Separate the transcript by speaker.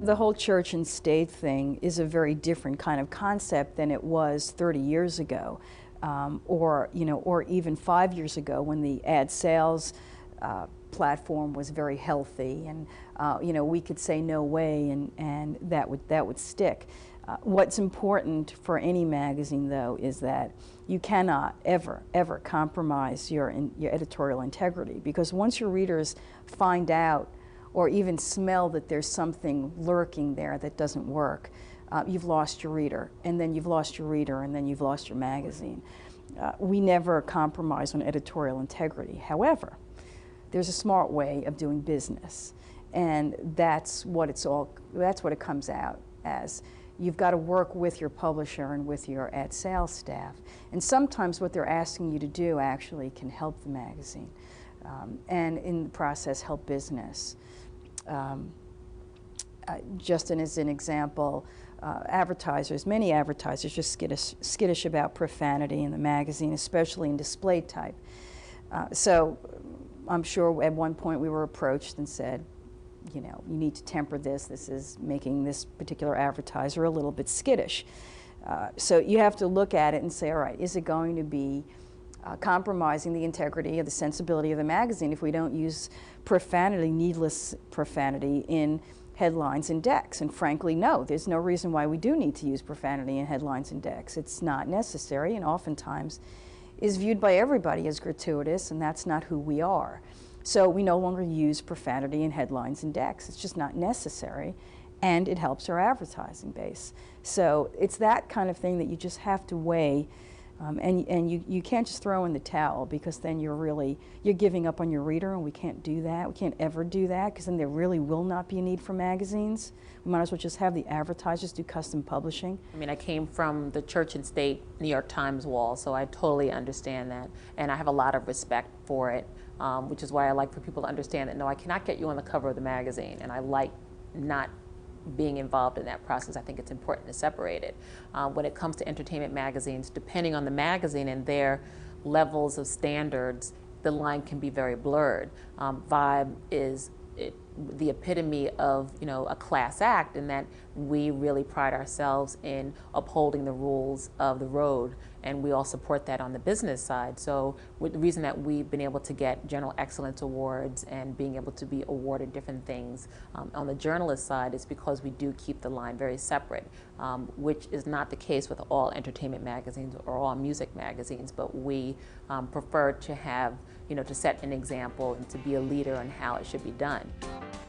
Speaker 1: The whole church and state thing is a very different kind of concept than it was 30 years ago, or even 5 years ago when the ad sales platform was very healthy, and we could say no way, and that would stick. What's important for any magazine, though, is that you cannot ever compromise your editorial integrity, because once your readers find out or even smell that there's something lurking there that doesn't work, you've lost your reader, and then you've lost your reader, and then you've lost your magazine. We never compromise on editorial integrity. However, there's a smart way of doing business, and that's what it comes out as. You've got to work with your publisher and with your ad sales staff, and sometimes what they're asking you to do actually can help the magazine, and in the process help business. Just as an example, many advertisers just skittish about profanity in the magazine, especially in display type. So I'm sure at one point we were approached and said, you need to temper this. This is making this particular advertiser a little bit skittish. So you have to look at it and say, all right, is it going to be compromising the integrity or the sensibility of the magazine if we don't use profanity, needless profanity, in headlines and decks? And frankly, no, there's no reason why we do need to use profanity in headlines and decks. It's not necessary, and oftentimes is viewed by everybody as gratuitous, and that's not who we are. So we no longer use profanity in headlines and decks. It's just not necessary, and it helps our advertising base. So it's that kind of thing that you just have to weigh, and you can't just throw in the towel, because then you're giving up on your reader, and we can't do that. We can't ever do that, because then there really will not be a need for magazines. We might as well just have the advertisers do custom publishing.
Speaker 2: I mean, I came from the church and state New York Times wall, so I totally understand that, and I have a lot of respect for it, which is why I like for people to understand that, no, I cannot get you on the cover of the magazine, and I like not being involved in that process. I think it's important to separate it. When it comes to entertainment magazines, depending on the magazine and their levels of standards, the line can be very blurred. Vibe is the epitome of a class act, in that we really pride ourselves in upholding the rules of the road, and we all support that on the business side. So the reason that we've been able to get General Excellence Awards and being able to be awarded different things on the journalist side is because we do keep the line very separate, which is not the case with all entertainment magazines or all music magazines, but we prefer to have, to set an example and to be a leader on how it should be done.